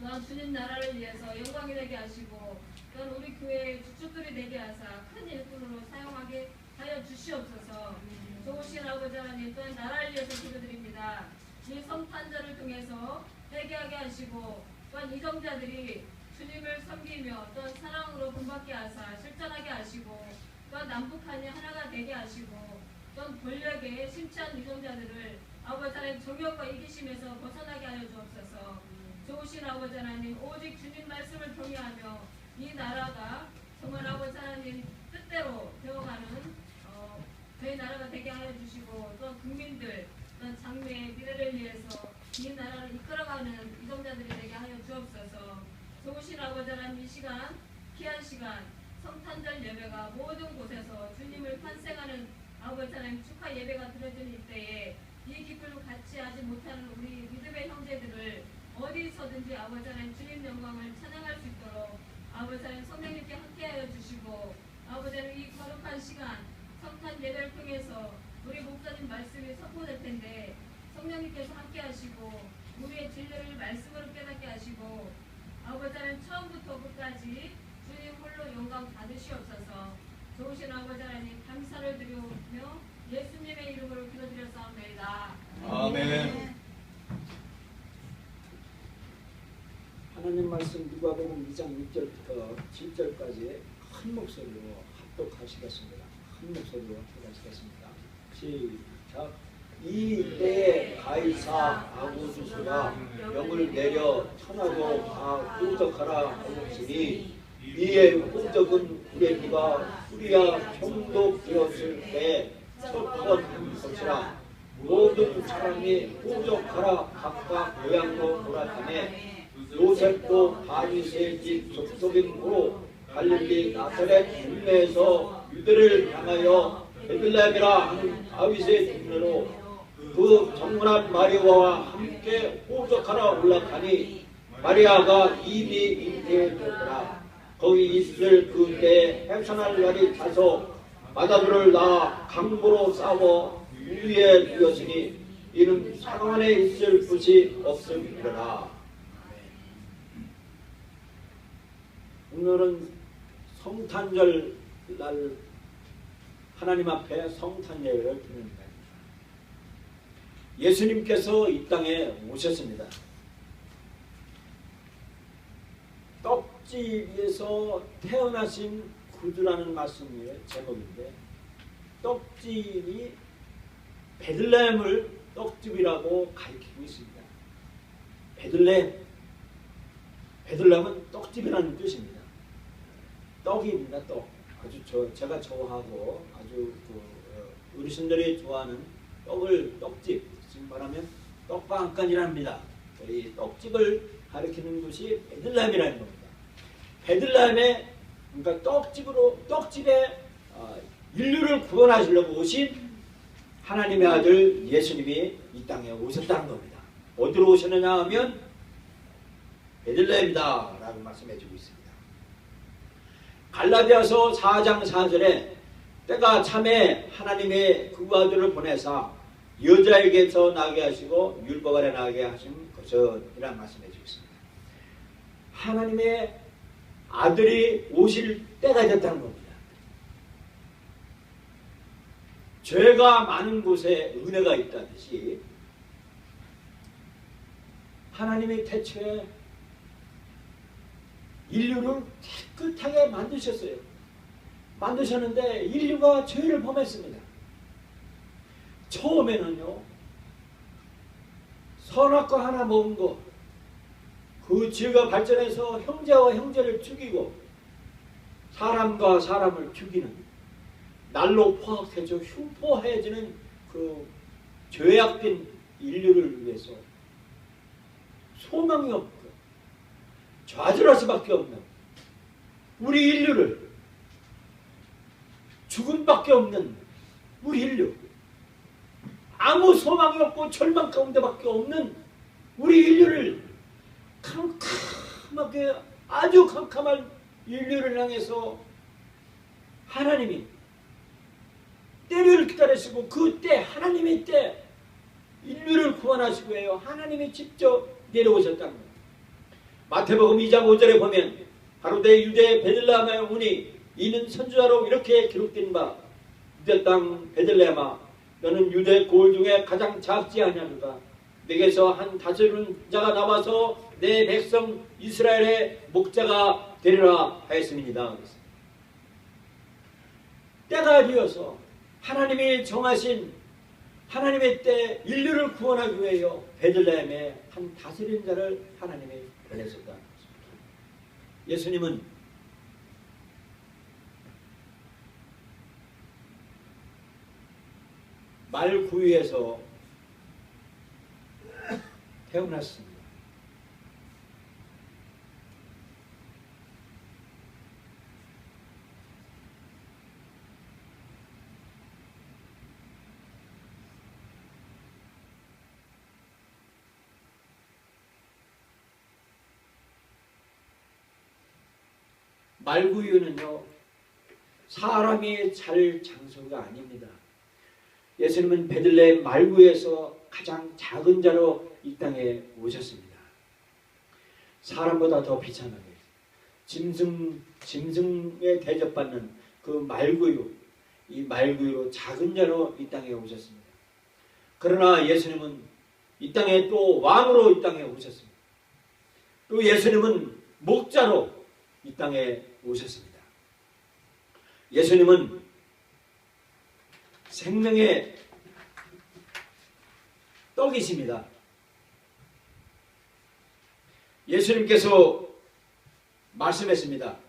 또한 주님 나라를 위해서 영광이 되게 하시고 또한 우리 교회의 주축들이 되게 하사 큰 일꾼으로 사용하게 하여 주시옵소서. 좋으신 아버지 하나님, 또한 나라를 위해서 기도드립니다. 이 성탄절을 통해서 회개하게 하시고 또한 이정자들이 주님을 섬기며 또한 사랑으로 본받게 하사 실천하게 하시고 또한 남북한이 하나가 되게 하시고 또한 권력에 심취한 이정자들을 아버지 하나님 정욕과 이기심에서 벗어나게 하여 주옵소서. 좋으신 아버지 하나님, 오직 주님 말씀을 통해하며 이 나라가 정말 아버지 하나님 뜻대로 되어가는 저희 나라가 되게 하여 주시고 또한 국민들 또한 장래의 미래를 위해서 이 나라를 이끌어가는 이정자들이 되게 하여 주옵소서. 좋으신 아버지 하나님, 이 시간 귀한 시간 성탄절 예배가 모든 곳에서 주님을 환생하는 아버지 하나님 축하 예배가 드려지는 이때에 이 기쁨을 같이 하지 못하는 우리 믿음의 형제들을 어디서든지 아버지 하나님 주님 영광을 찬양할 수 있도록 아버지 하나님 성령님께 함께하여 주시고 아버지 하나님 이 거룩한 시간 성탄 예배를 통해서 우리 목사님 말씀이 선포될 텐데 성령님께서 함께하시고 우리의 진리를 말씀으로 깨닫게 하시고 아버지 하나님 처음부터 끝까지 주님 홀로 영광 받으시옵소서. 좋으신 아버지 하나님 감사를 드리오며 예수님의 이름으로 기도드렸사옵나이다. 아멘. 하나님 말씀 누가복음 2장 6절부터 7절까지 큰 목소리로 합독하시겠습니다. 큰 목소리로 합독하시겠습니다. 시작. 이 때에 가이사 아구수스가 명을 내려 천하도 다 공적하라 하였으니 이에 공적은 구레비가 후리아 총독되었을 때 첫번 것이라. 모든 사람이 공적하라 각각 고향으로 돌아가매 요셉도 다윗의 집 족속인으로 갈릴리 나사렛 율례에서 유대를 향하여 베들레헴이라 하는 다윗의 동네로 그 정문한 마리아와 함께 호적하러 올라가니 마리아가 이미 잉태되었더라. 거기 있을 그때 해산할 날이 차서 마다들을 낳아 강보로 싸워 유리에 누였으니 이는 상 안에 있을 곳이 없음이라. 오늘은 성탄절 날 하나님 앞에 성탄 예배를 드리는 날입니다. 예수님께서 이 땅에 오셨습니다. 떡집에서 태어나신 구주라는 말씀이 제목인데 떡집이 베들레헴을 떡집이라고 가리키고 있습니다. 베들레헴은 떡집이라는 뜻입니다. 떡입니다. 떡. 아주 제가 좋아하고 아주 어르신들이 좋아하는 떡집. 지금 말하면 떡과 한 간이랍니다. 이 떡집을 가리키는 것이 베들레헴이라는 겁니다. 베들레헴에 그러니까 떡집에 인류를 구원하시려고 오신 하나님의 아들 예수님이 이 땅에 오셨다는 겁니다. 어디로 오셨느냐 하면 베들레헴이다 라고 말씀해 주고 있습니다. 갈라디아서 4장 4절에 때가 참에 하나님의 그 아들을 보내사 여자에게서 나게 하시고 율법 아래 나게 하신 것은 이란 말씀해 주고 있습니다. 하나님의 아들이 오실 때가 됐다는 겁니다. 죄가 많은 곳에 은혜가 있다듯이 하나님이 태초에 인류를 깨끗하게 만드셨어요. 만드셨는데 인류가 죄를 범했습니다. 처음에는요, 선악과 하나 먹은 거, 그 죄가 발전해서 형제와 형제를 죽이고 사람과 사람을 죽이는 날로 포악해져 흉포해지는 그 죄악된 인류를 위해서 소망이 없고 좌절할 수밖에 없는 우리 인류를, 죽음밖에 없는 우리 인류, 아무 소망이 없고 절망 가운데밖에 없는 우리 인류를 캄캄하게, 아주 캄캄한 인류를 향해서 하나님이 때를 기다리시고 그 때, 하나님의 때 인류를 구원하시고 해요. 하나님이 직접 내려오셨다는 거예요. 마태복음 2장 5절에 보면 가로되 유대 베들레헴에 오니 이는 선지자로 이렇게 기록된 바 유대 땅 베들레헴아 너는 유대 고을 중에 가장 작지 아니하노라. 내게서 한 다스리는 자가 나와서 내 백성 이스라엘의 목자가 되리라 하였습니다. 때가 되어서 하나님이 정하신 하나님의 때 인류를 구원하기 위하여 베들레헴에 한 다스리는 자를 하나님이 보내셨다. 예수님은 말구유에서 태어났습니다. 말구유는요, 사람이 잘 장소가 아닙니다. 예수님은 베들레헴 말구에서 가장 작은 자로 이 땅에 오셨습니다. 사람보다 더 비참하게 짐승에 대접받는 그 말구유, 이 말구유로 작은 자로 이 땅에 오셨습니다. 그러나 예수님은 이 땅에 또 왕으로 이 땅에 오셨습니다. 또 예수님은 목자로 이 땅에 오셨습니다. 예수님은 생명의 떡이십니다. 예수님께서 말씀했습니다.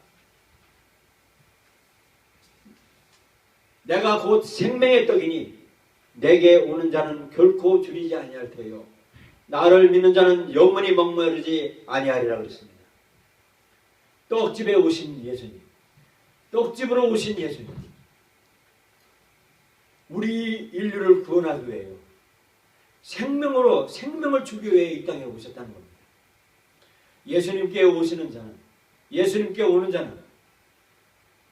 내가 곧 생명의 떡이니 내게 오는 자는 결코 줄이지 아니할 테요. 나를 믿는 자는 영원히 목마르지 아니하리라 그랬습니다. 떡집에 오신 예수님, 떡집으로 오신 예수님, 우리 인류를 구원하기 위해요. 생명을 주기 위해 이 땅에 오셨다는 겁니다. 예수님께 오시는 자는, 예수님께 오는 자는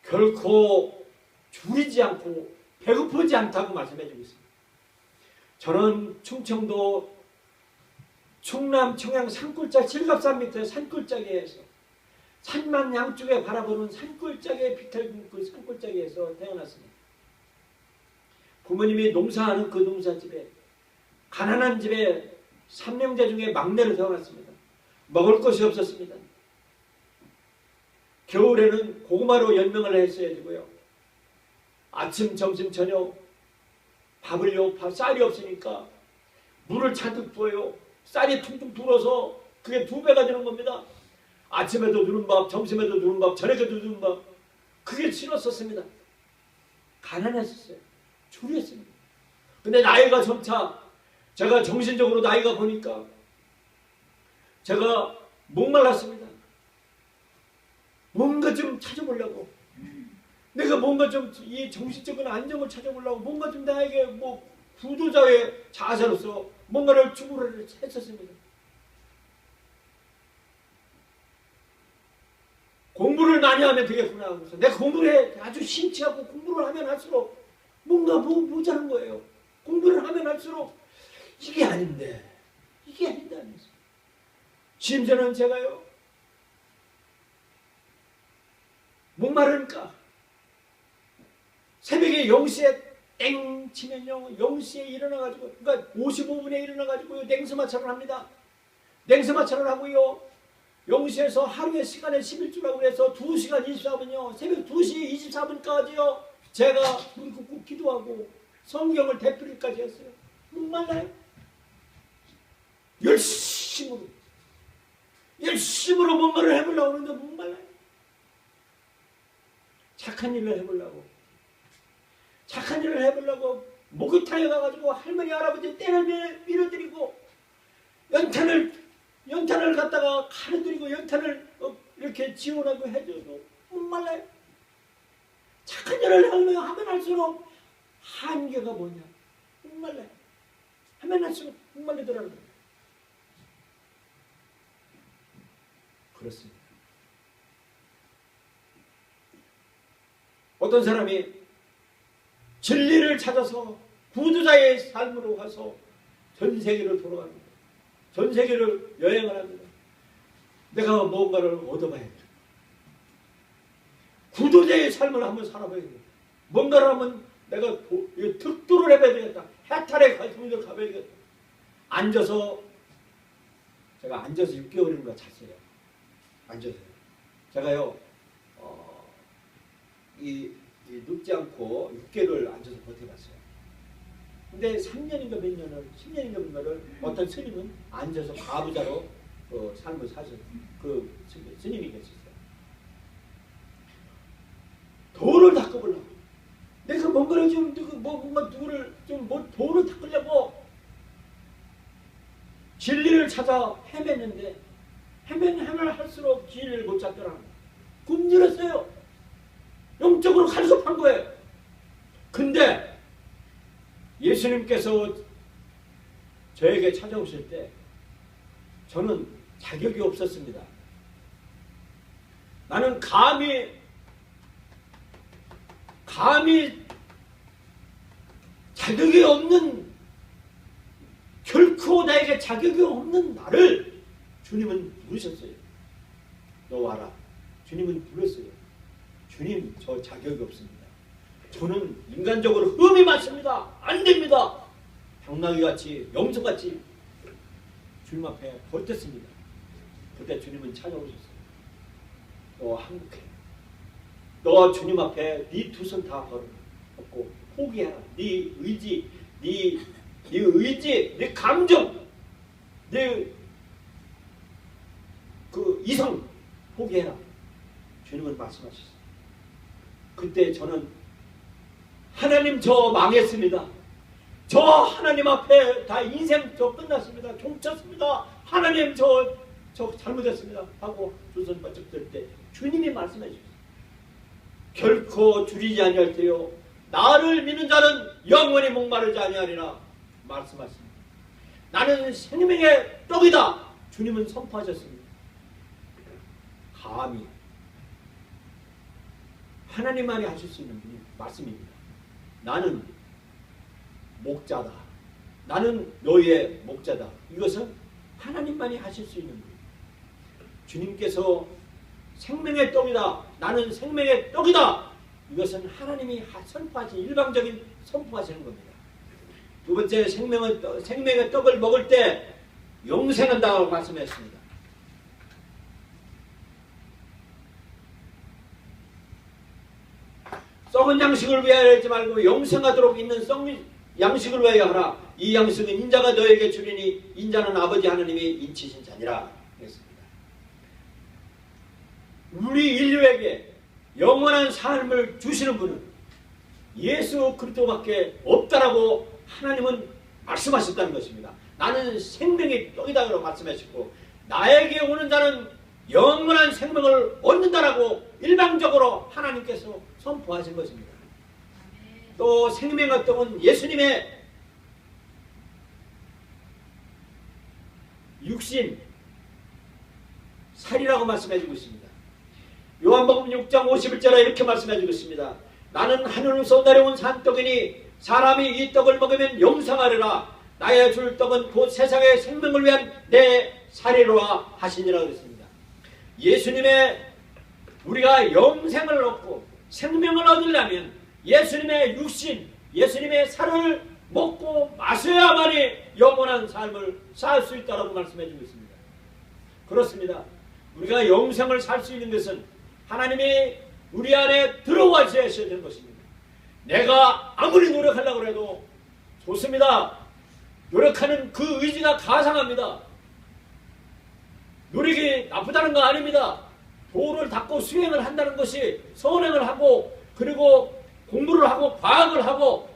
결코 줄이지 않고 배고프지 않다고 말씀해 주고 있습니다. 저는 충청도 충남 청양 산골짜기 칠갑산 밑에 산골짜기에서 산만 양쪽에 바라보는 산골짜기에 비틀린 그 산골짜기에서 태어났습니다. 부모님이 농사하는 그 농사집에 가난한 집에 3형제 중에 막내로 태어났습니다. 먹을 것이 없었습니다. 겨울에는 고구마로 연명을 했어야 되고요. 아침, 점심, 저녁 밥을요, 쌀이 없으니까 물을 잔뜩 부어요. 쌀이 퉁퉁 불어서 그게 2배가 되는 겁니다. 아침에도 누른 밥, 점심에도 누른 밥, 저녁에도 누른 밥. 그게 싫었었습니다. 가난했었어요. 줄였습니다. 근데 나이가 점차 제가 정신적으로 나이가 보니까 제가 목말랐습니다. 뭔가 좀 찾아보려고, 내가 뭔가 좀 이 정신적인 안정을 찾아보려고, 뭔가 좀 나에게 뭐 구조자의 자세로서 뭔가를 추구를 했었습니다. 공부를 많이 하면 되겠구나 하고서 내가 공부를 아주 심취하고 공부를 하면 할수록 뭔가 모자란 거예요. 공부를 하면 할수록 이게 아닌데 하면서 심지어는 제가요 목마르니까 새벽에 0시에 땡 치면요 0시에 일어나가지고, 그러니까 55분에 일어나가지고 냉수마찰을 합니다. 냉수마찰을 하고요 0시에서 하루의 시간에 11주라고 해서 2시간 24분이요. 새벽 2시 24분까지요. 제가 무릎 꿇고 기도하고 성경을 대필까지 했어요. 목말라요. 열심으로 뭔가를 해보려고 하는데 목말라요. 착한 일을 해보려고 목욕탕에 가가지고 할머니 할아버지 때를 밀어드리고 연탄을 갖다가 가르드리고 연탄을 이렇게 지원하고 해줘도 목말라요. 착한 일을 하면 할수록 한계가 뭐냐? 목말라요. 하면 할수록 목말리더라는 거예요. 그렇습니다. 어떤 사람이 진리를 찾아서 구두자의 삶으로 가서 전 세계를 돌아갑니다. 전 세계를 여행을 합니다. 내가 뭔가를 얻어봐야 돼. 구도자의 삶을 한번 살아봐야 돼. 뭔가를 하면 내가 득도를 해봐야 되겠다. 해탈의 갈등을 가봐야 되겠다. 앉아서 제가 앉아서 6개월인가 잤어요. 앉아서요. 제가요 눕지 않고 6개월을 앉아서 버텨봤어요. 근데 3년인가 몇 년을 10년인가 몇 년을 어떤 스님은 앉아서 가부자로 삶을 사셨어요. 그 스님이 계셨어요. 도를 닦아보려고. 내가 뭔가를 뭔가 누구를 도를 닦으려고 진리를 찾아 헤맸는데 헤매를 할수록 진리를 못 찾더라고요. 굶주렸어요. 영적으로 간섭한 거예요. 근데 예수님께서 저에게 찾아오실 때 저는 자격이 없었습니다. 나는 감히 자격이 없는, 결코 나에게 자격이 없는 나를 주님은 부르셨어요. 너 와라. 주님은 불렀어요. 주님, 저 자격이 없습니다. 저는 인간적으로 흠이 많습니다. 안 됩니다. 병나기같이 염소같이 주님 앞에 버텼습니다. 그때 주님은 찾아오셨어요. 너 한국해. 너 주님 앞에 네 두 손 다 걸고 포기해라. 네 의지, 네 감정, 네 그 이성 포기해라. 주님은 말씀하셨어요. 그때 저는 하나님 저 망했습니다. 저 하나님 앞에 다 인생 저 끝났습니다. 종쳤습니다. 하나님 저 잘못했습니다. 하고 두 손 번쩍 들 때 주님이 말씀해 주셨어요. 결코 줄이지 아니할 테요. 나를 믿는 자는 영원히 목마르지 아니하리라 말씀하십니다. 나는 생명의 떡이다. 주님은 선포하셨습니다. 감히 하나님만이 하실 수 있는 말씀입니다. 나는 목자다. 나는 너희의 목자다. 이것은 하나님만이 하실 수 있는 거예요. 주님께서 생명의 떡이다. 나는 생명의 떡이다. 이것은 하나님이 선포하신 일방적인 선포하시는 겁니다. 두 번째, 생명의 떡을 먹을 때 영생한다고 말씀했습니다. 썩은 양식을 위하여 하지 말고 영생하도록 있는 양식을 위하여 하라. 이 양식은 인자가 너에게 주리니 인자는 아버지 하나님이 인치신 자니라 했습니다. 우리 인류에게 영원한 삶을 주시는 분은 예수 그리스도밖에 없다라고 하나님은 말씀하셨다는 것입니다. 나는 생명의 떡이다라고 말씀하셨고 나에게 오는 자는 영원한 생명을 얻는다라고 일방적으로 하나님께서 선포하신 것입니다. 또 생명의 떡은 예수님의 육신, 살이라고 말씀해주고 있습니다. 요한복음 6장 51절에 이렇게 말씀해주고 있습니다. 나는 하늘에서 내려온 산떡이니 사람이 이 떡을 먹으면 영생하리라. 나의 줄 떡은 곧 세상의 생명을 위한 내 살이로라 하시니라 그랬습니다. 예수님의 우리가 영생을 얻고 생명을 얻으려면 예수님의 육신, 예수님의 살을 먹고 마셔야만이 영원한 삶을 살 수 있다고 말씀해 주고 있습니다. 그렇습니다. 우리가 영생을 살 수 있는 것은 하나님이 우리 안에 들어와셔야 되는 것입니다. 내가 아무리 노력하려고 해도 좋습니다. 노력하는 그 의지가 가상합니다. 노력이 나쁘다는 거 아닙니다. 도를 닦고 수행을 한다는 것이 선행을 하고 그리고 공부를 하고 과학을 하고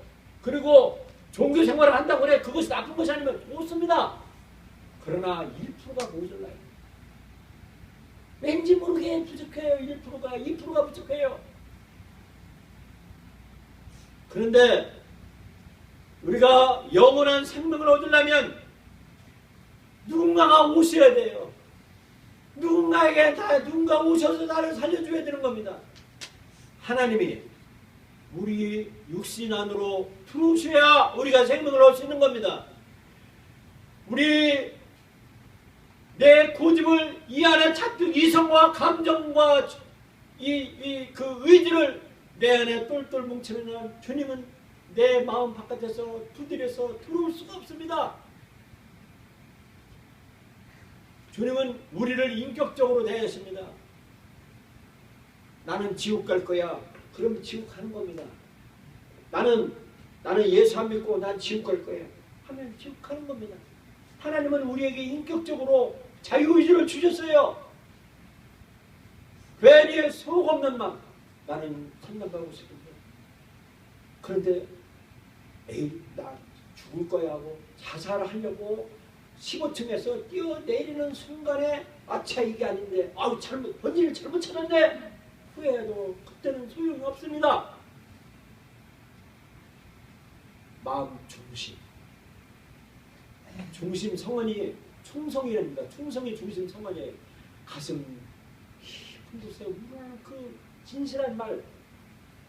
그리고 종교 생활을 한다고 그래 그것이 나쁜 것이 아니면 좋습니다. 그러나 1%가 모자라요. 왠지 모르게 부족해요. 1%가 2%가 부족해요. 그런데 우리가 영원한 생명을 얻으려면 누군가가 오셔야 돼요. 누군가 오셔서 나를 살려줘야 되는 겁니다. 하나님이 우리 육신 안으로 들어오셔야 우리가 생명을 얻을 수 있는 겁니다. 내 고집을 이 안에 잔뜩 이성과 감정과 그 의지를 내 안에 똘똘 뭉치면 주님은 내 마음 바깥에서 두드려서 들어올 수가 없습니다. 주님은 우리를 인격적으로 대하십니다. 나는 지옥 갈 거야. 그러면 지옥 가는 겁니다. 나는 예수 안 믿고 난 지옥 갈 거야. 하면 지옥 가는 겁니다. 하나님은 우리에게 인격적으로 자유의지를 주셨어요. 괜히 속 없는 마음. 나는 천당 가고 싶은데. 그런데 에이 나 죽을 거야 하고 자살하려고 15층에서 뛰어내리는 순간에 아차 이게 아닌데 아우 잘못 번지를 잘못 찾았네 후회해도 그때는 소용이 없습니다. 마음 중심 성원이 충성이랍니다. 충성이 중심 성원이에요. 가슴 깊은 곳에 그 진실한 말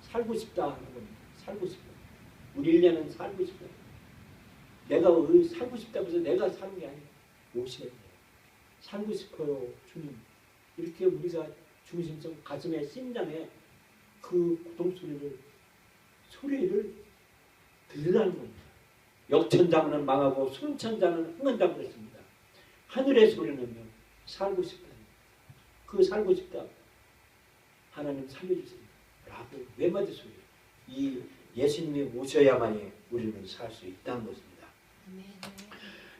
살고 싶다 하는 겁니다. 살고 싶다. 우리 1년은 살고 싶다. 내가 살고 싶다고 해서 내가 사는 게 아니에요. 오셔야 돼요. 살고 싶어요. 주님. 이렇게 우리가 중심성 가슴의 심장에 그 소리를 들으라는 겁니다. 역천장은 망하고 순천장은 흥한다고 그랬습니다. 하늘의 소리는요. 살고 싶다. 그 살고 싶다. 하나님 살려주세요. 라고 외마디 소리. 이 예수님이 오셔야만이 우리는 살 수 있다는 것입니다.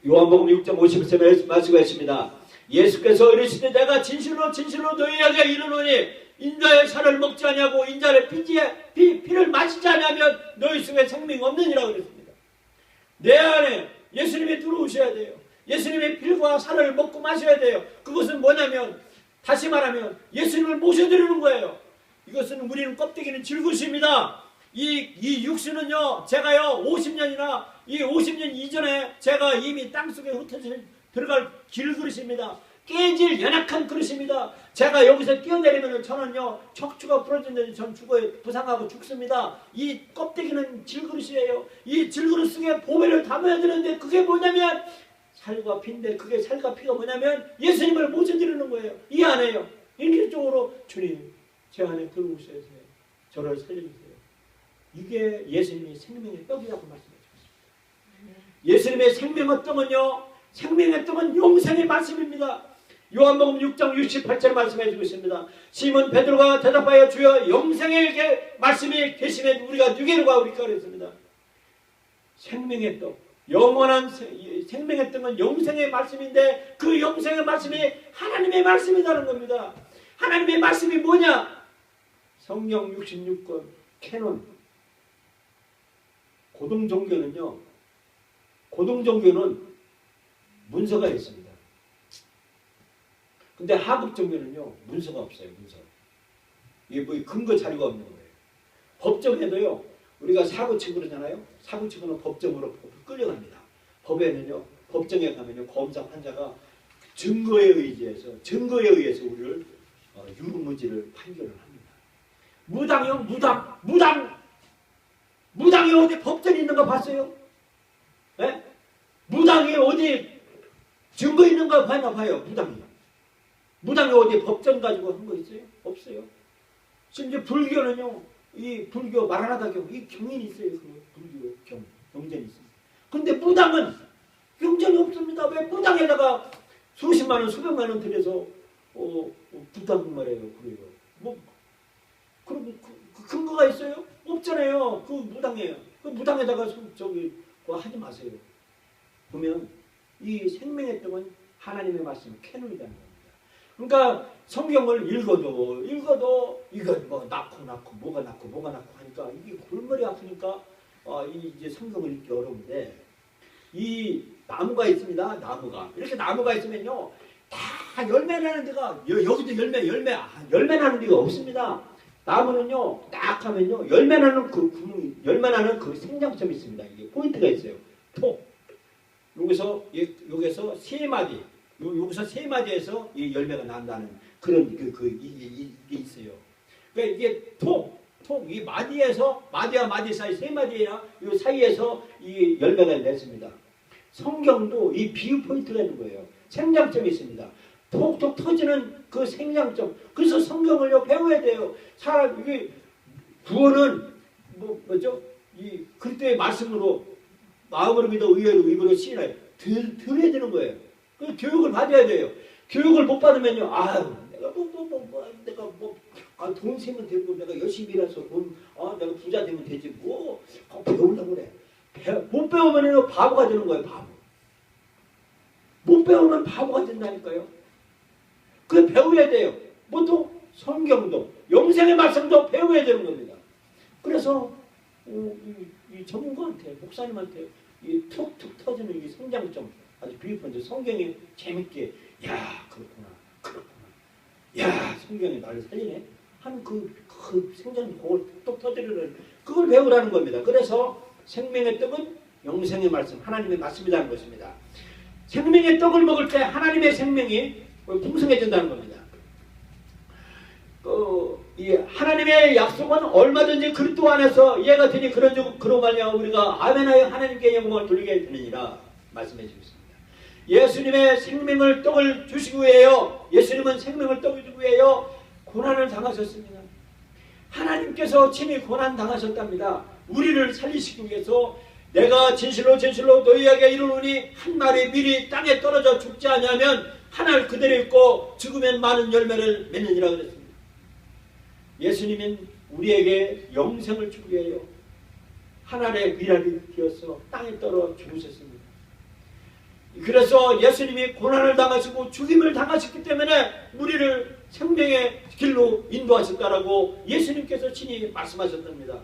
요한복음 6장 50절에 말씀가 있습니다. 예수께서 이르시되 내가 진실로 너희에게 이르노니 인자의 살을 먹지 아니하고 인자의 피를 마시지 아니하면 너희 속에 생명이 없느니라 그랬습니다. 내 안에 예수님이 들어오셔야 돼요. 예수님의 피와 살을 먹고 마셔야 돼요. 그것은 뭐냐면 다시 말하면 예수님을 모셔드리는 거예요. 이것은 우리는 껍데기는 질그릇입니다. 이 육수는요, 제가요, 50년이나, 이 50년 이전에 제가 이미 땅속에 흩어져 들어갈 길그릇입니다. 깨질 연약한 그릇입니다. 제가 여기서 뛰어내리면 저는요, 척추가 부러진다면 전 죽어요. 부상하고 죽습니다. 이 껍데기는 질그릇이에요. 이 질그릇 속에 보배를 담아야 되는데 그게 뭐냐면 살과 피인데 그게 살과 피가 뭐냐면 예수님을 모셔드리는 거예요. 이 안에요. 인격적으로 주님, 제 안에 들어오셔야 돼요. 저를 살려주세요. 이게 예수님의 생명의 떡이라고 말씀해 주셨습니다. 예수님의 생명의 떡은요, 생명의 떡은 영생의 말씀입니다. 요한복음 6장 68절 말씀해 주고 있습니다. 시몬 베드로가 대답하여 주여 영생의 말씀이 계시면 우리가 누게로 가오리까 그랬습니다. 생명의 떡, 영원한 생명의 떡은 영생의 말씀인데 그 영생의 말씀이 하나님의 말씀이라는 겁니다. 하나님의 말씀이 뭐냐? 성경 66권 캐논 고등종교는 문서가 있습니다. 근데 하급종교는요 문서가 없어요. 문서. 이게 뭐 근거 자료가 없는 거예요. 법정에도요 우리가 사고치고 그러잖아요. 사고치고는 법정으로 끌려갑니다. 법에는요 법정에 가면요 검사 판사가 증거에 의해서 우리를 유무죄를 판결을 합니다. 무당이요 무당이 어디 법전이 있는 거 봤어요? 네? 무당이 어디 증거 있는 거 봐요. 무당이 어디 법전 가지고 한 거 있어요? 없어요. 심지어 불교는요, 이 불교 마라나다 경, 이 경인이 있어요. 그 불교 경전이 있어요. 근데 무당은 경전이 없습니다. 왜 무당에다가 수십만 원, 수백만 원 들여서 부탁 말해요. 그래요. 뭐 그럼 그 근거가 있어요? 없잖아요. 그 무당이에요. 그 무당에다가 그거 하지 마세요. 보면 이 생명의 떡은 하나님의 말씀 캐논이라는 겁니다. 그러니까 성경을 읽어도 이거 뭐 낳고 뭐가 낳고 하니까 이게 골머리 아프니까 이제 성경을 읽기 어려운데 이 나무가 있습니다. 이렇게 나무가 있으면요 다 열매 나는 데가 여기도 열매 나는 데가 없습니다. 나무는요 딱 하면요 열매 나는 그 생장점이 있습니다. 이게 포인트가 있어요. 여기서 세 마디. 여기서 세 마디에서 이 열매가 난다는 그런 이게 있어요. 그러니까 이게 이 마디와 마디 사이 세 마디야 이 사이에서 이 열매가 냈습니다. 성경도 이 비유 포인트가 있는 거예요. 생장점이 있습니다. 톡톡 터지는 그 생장점. 그래서 성경을요 배워야 돼요. 사람 이게 구원은 뭐죠? 이 그리스도의 말씀으로 마음으로 믿어 의외로 입으로 시인하여 들어야 되는 거예요. 그 교육을 받아야 돼요. 교육을 못 받으면요, 내가 돈 세면 되고 내가 열심히 일해서 내가 부자 되면 되지 배우려고 그래. 못 배우면 바보가 되는 거예요. 바보. 못 배우면 바보가 된다니까요. 그 배워야 돼요. 또 성경도 영생의 말씀도 배워야 되는 겁니다. 그래서 이 전문가한테 목사님한테 이 툭툭 터지는 이 성장점 아주 비유편데 성경이 재밌게 그렇구나 야 성경이 나를 살리네 하는 그 생장 그걸 툭툭 터지는 그걸 배우라는 겁니다. 그래서 생명의 떡은 영생의 말씀 하나님의 말씀이라는 것입니다. 생명의 떡을 먹을 때 하나님의 생명이 풍성해진다는 겁니다. 이 하나님의 약속은 얼마든지 그리스도 안에서 이해가 되니 그런 말이야 우리가 아멘하여 하나님께 영광을 돌리게 되느니라 말씀해 주셨습니다. 예수님의 생명을 떡을 주시기 위해요. 예수님은 생명을 떡을 주기 위해요. 고난을 당하셨습니다. 하나님께서 친히 고난 당하셨답니다. 우리를 살리시기 위해서 내가 진실로 너희에게 이르노니 한 마리 밀이 땅에 떨어져 죽지 않으면 하늘 그대로 있고 죽으면 많은 열매를 맺느니라 그랬습니다. 예수님은 우리에게 영생을 주기 위하여 하늘의 미랄이 되어서 땅에 떨어 죽으셨습니다. 그래서 예수님이 고난을 당하시고 죽임을 당하셨기 때문에 우리를 생명의 길로 인도하셨다라고 예수님께서 친히 말씀하셨답니다.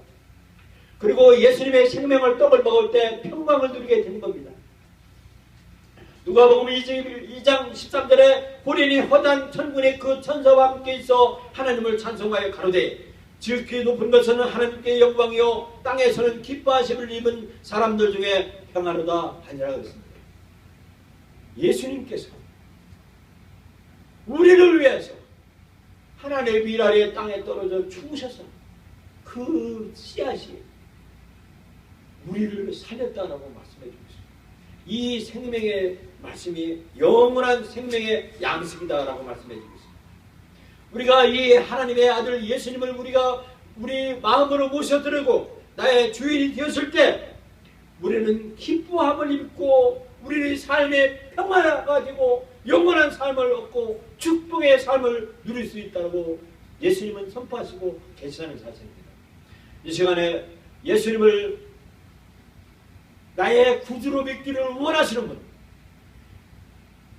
그리고 예수님의 생명을 떡을 먹을 때 평강을 누리게 된 겁니다. 누가복음 2장 13절에 호련히 허단 천군의 그 천사와 함께 있어 하나님을 찬송하여 가로되 지극히 높은 것은 하나님께 영광이요 땅에서는 기뻐하심을 입은 사람들 중에 평안하다 하니라 그랬습니다. 예수님께서 우리를 위해서 하나님의 미랄이 땅에 떨어져 죽으셔서 그 씨앗이 우리를 살렸다라고 말씀해 주고 있습니다. 이 생명의 말씀이 영원한 생명의 양식이다라고 말씀해 주고 있습니다. 우리가 이 하나님의 아들 예수님을 우리 마음으로 모셔드리고 나의 주인이 되었을 때 우리는 기뻐함을 입고 우리의 삶에 평화가 되고 영원한 삶을 얻고 축복의 삶을 누릴 수 있다고 예수님은 선포하시고 계시다는 사실입니다. 이 시간에 예수님을 나의 구주로 믿기를 원하시는 분,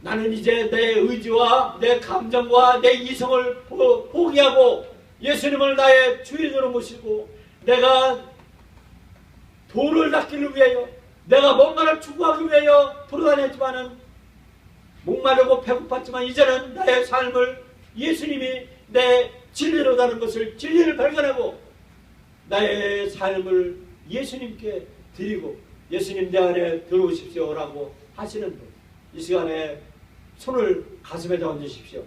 나는 이제 내 의지와 내 감정과 내 이성을 포기하고 예수님을 나의 주인으로 모시고 내가 돈을 닦기를 위하여 내가 뭔가를 추구하기 위하여 돌아다녔지만은 목마르고 배고팠지만 이제는 나의 삶을 예수님이 내 진리로다는 것을 진리를 발견하고 나의 삶을 예수님께 드리고 예수님 내 안에 들어오십시오라고 하시는 분, 이 시간에 손을 가슴에다 얹으십시오.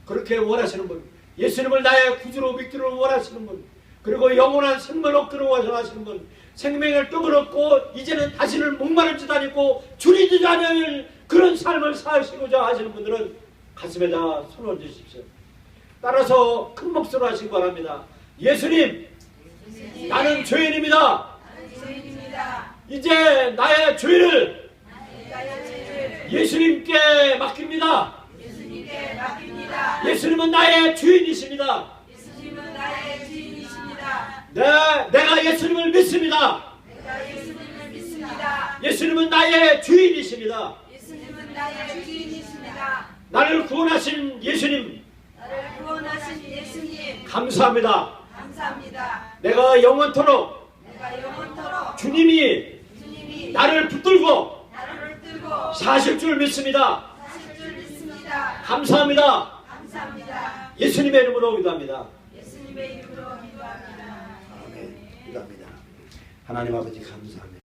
그렇게 원하시는 분, 예수님을 나의 구주로 믿기를 원하시는 분, 그리고 영원한 생명을 얻기를 원하시는 분, 생명을 떡을 얻고 이제는 다시는 목마르지도 않고 줄이지도 않을 그런 삶을 사시고자 하시는 분들은 가슴에다 손을 얹으십시오. 따라서 큰 목소리로 하시기 바랍니다. 예수님, 나는 죄인입니다. 이제 나의 죄를 예수님께 맡깁니다. 예수님은 나의 주인이십니다. 내가 예수님을 믿습니다. 예수님은 나의 주인이십니다. 나를 구원하신 예수님, 감사합니다. 내가 영원토록 주님이 나를 붙들고 사실 줄 믿습니다. 감사합니다. 예수님의 이름으로 기도합니다. 아멘. 기도합니다. 하나님 아버지 감사합니다.